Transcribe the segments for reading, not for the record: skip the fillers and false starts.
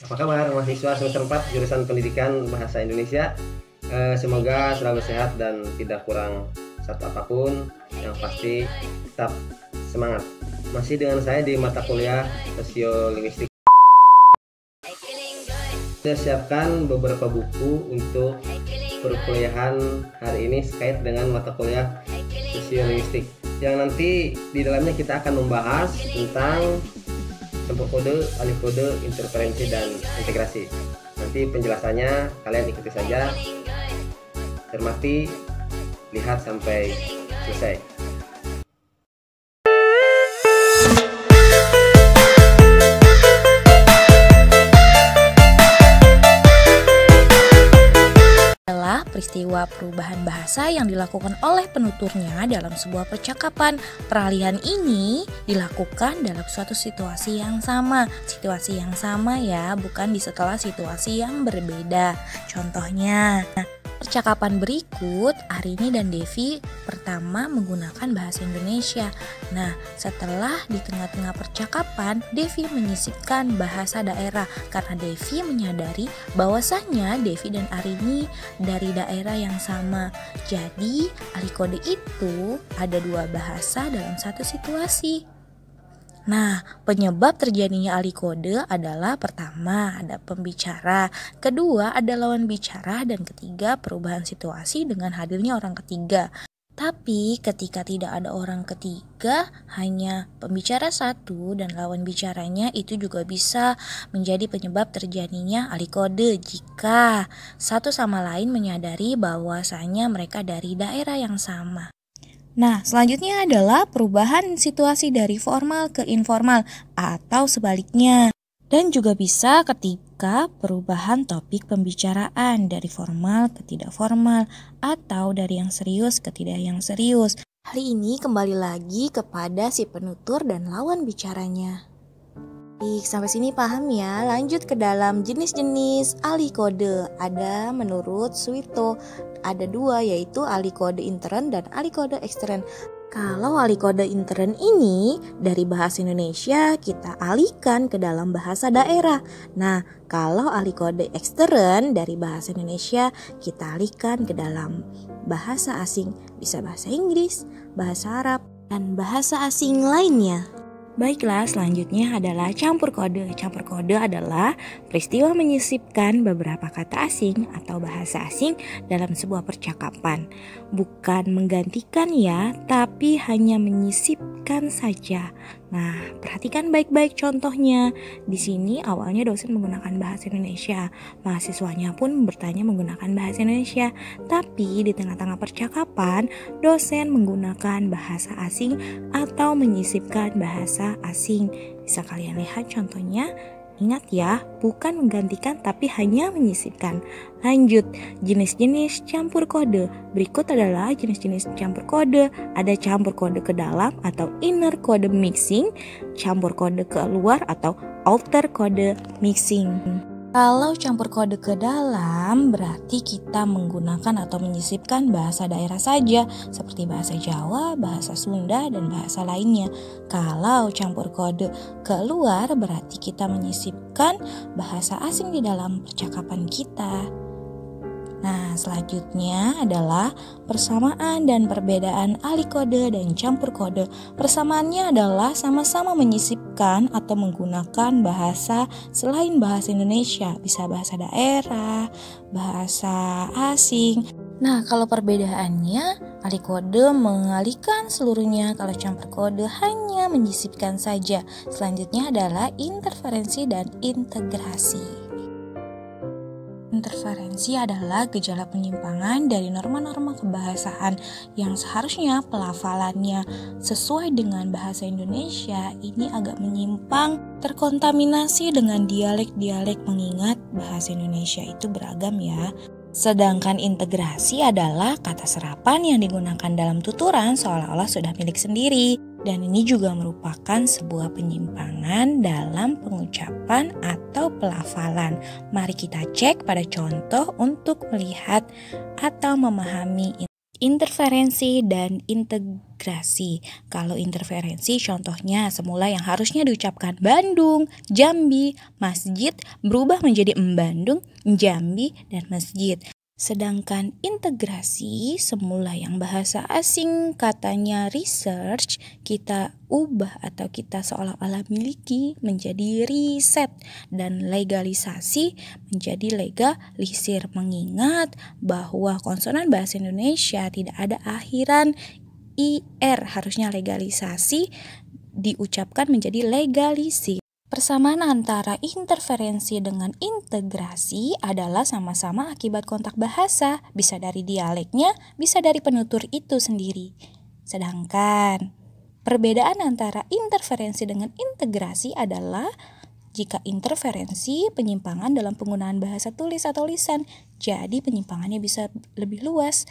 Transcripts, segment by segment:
Apa kabar mahasiswa semester 4 jurusan Pendidikan Bahasa Indonesia? Semoga selalu sehat dan tidak kurang satu apapun. Yang pasti tetap semangat. Masih dengan saya di mata kuliah Sosiolinguistik. Saya siapkan beberapa buku untuk perkuliahan hari ini terkait dengan mata kuliah Sosiolinguistik. Yang nanti di dalamnya kita akan membahas tentang campur kode, alih kode, interferensi, dan integrasi. Nanti penjelasannya kalian ikuti saja, cermati, lihat sampai selesai. Adalah peristiwa perubahan bahasa yang dilakukan oleh penuturnya dalam sebuah percakapan. Peralihan ini dilakukan dalam suatu situasi yang sama. Situasi yang sama ya, bukan di setelah situasi yang berbeda. Contohnya, percakapan berikut, Arini dan Devi pertama menggunakan bahasa Indonesia. Nah, setelah di tengah-tengah percakapan, Devi menyisipkan bahasa daerah karena Devi menyadari bahwasannya Devi dan Arini dari daerah yang sama. Jadi, alih kode itu ada dua bahasa dalam satu situasi. Nah, penyebab terjadinya alih kode adalah pertama ada pembicara, kedua ada lawan bicara, dan ketiga perubahan situasi dengan hadirnya orang ketiga. Tapi ketika tidak ada orang ketiga, hanya pembicara satu dan lawan bicaranya, itu juga bisa menjadi penyebab terjadinya alih kode jika satu sama lain menyadari bahwasanya mereka dari daerah yang sama. Nah, selanjutnya adalah perubahan situasi dari formal ke informal atau sebaliknya. Dan juga bisa ketika perubahan topik pembicaraan dari formal ke tidak formal atau dari yang serius ke tidak yang serius. Hal ini kembali lagi kepada si penutur dan lawan bicaranya. Baik, sampai sini paham ya. Lanjut ke dalam jenis-jenis alih kode. Ada menurut Suwito, ada dua, yaitu alih kode intern dan alih kode ekstern. Kalau alih kode intern ini dari bahasa Indonesia kita alihkan ke dalam bahasa daerah. Nah, kalau alih kode ekstern dari bahasa Indonesia kita alihkan ke dalam bahasa asing. Bisa bahasa Inggris, bahasa Arab, dan bahasa asing lainnya. Baiklah, selanjutnya adalah campur kode. Campur kode adalah peristiwa menyisipkan beberapa kata asing atau bahasa asing dalam sebuah percakapan. Bukan menggantikan ya, tapi hanya menyisipkan saja. Nah, perhatikan baik-baik contohnya. Di sini awalnya dosen menggunakan bahasa Indonesia. Mahasiswanya pun bertanya menggunakan bahasa Indonesia. Tapi di tengah-tengah percakapan, dosen menggunakan bahasa asing atau menyisipkan bahasa asing. Bisa kalian lihat contohnya. Ingat ya, bukan menggantikan tapi hanya menyisipkan. Lanjut, jenis-jenis campur kode. Berikut adalah jenis-jenis campur kode. Ada campur kode ke dalam atau inner kode mixing, campur kode ke luar atau outer kode mixing. Kalau campur kode ke dalam berarti kita menggunakan atau menyisipkan bahasa daerah saja seperti bahasa Jawa, bahasa Sunda, dan bahasa lainnya. Kalau campur kode ke luar berarti kita menyisipkan bahasa asing di dalam percakapan kita. Nah, selanjutnya adalah persamaan dan perbedaan alih kode dan campur kode. Persamaannya adalah sama-sama menyisipkan atau menggunakan bahasa selain bahasa Indonesia, bisa bahasa daerah, bahasa asing. Nah, kalau perbedaannya, alih kode mengalihkan seluruhnya, kalau campur kode hanya menyisipkan saja. Selanjutnya adalah interferensi dan integrasi. Interferensi adalah gejala penyimpangan dari norma-norma kebahasaan yang seharusnya pelafalannya sesuai dengan bahasa Indonesia ini agak menyimpang, terkontaminasi dengan dialek-dialek mengingat bahasa Indonesia itu beragam ya. Sedangkan integrasi adalah kata serapan yang digunakan dalam tuturan seolah-olah sudah milik sendiri. Dan ini juga merupakan sebuah penyimpangan dalam pengucapan atau pelafalan. Mari kita cek pada contoh untuk melihat atau memahami interferensi dan integrasi. Kalau interferensi contohnya semula yang harusnya diucapkan Bandung, Jambi, Masjid berubah menjadi Embandung, Jambi, dan Masjid. Sedangkan integrasi semula yang bahasa asing katanya research, kita ubah atau kita seolah-olah miliki menjadi riset, dan legalisasi menjadi legalisir, mengingat bahwa konsonan bahasa Indonesia tidak ada akhiran IR, harusnya legalisasi diucapkan menjadi legalisir. Persamaan antara interferensi dengan integrasi adalah sama-sama akibat kontak bahasa, bisa dari dialeknya, bisa dari penutur itu sendiri. Sedangkan perbedaan antara interferensi dengan integrasi adalah jika interferensi penyimpangan dalam penggunaan bahasa tulis atau lisan, jadi penyimpangannya bisa lebih luas.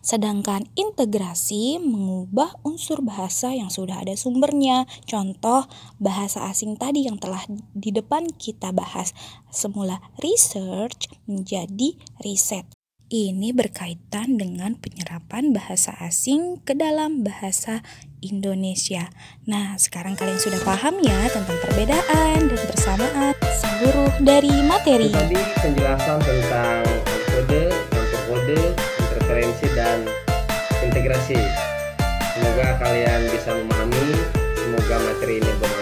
Sedangkan integrasi mengubah unsur bahasa yang sudah ada sumbernya. Contoh bahasa asing tadi yang telah di depan kita bahas, semula research menjadi riset. Ini berkaitan dengan penyerapan bahasa asing ke dalam bahasa Indonesia. Nah, sekarang kalian sudah paham ya tentang perbedaan dan persamaan seluruh dari materi. Tadi penjelasan tentang kode, contoh kode, interferensi dan integrasi. Semoga kalian bisa memahami, semoga materi ini bermanfaat.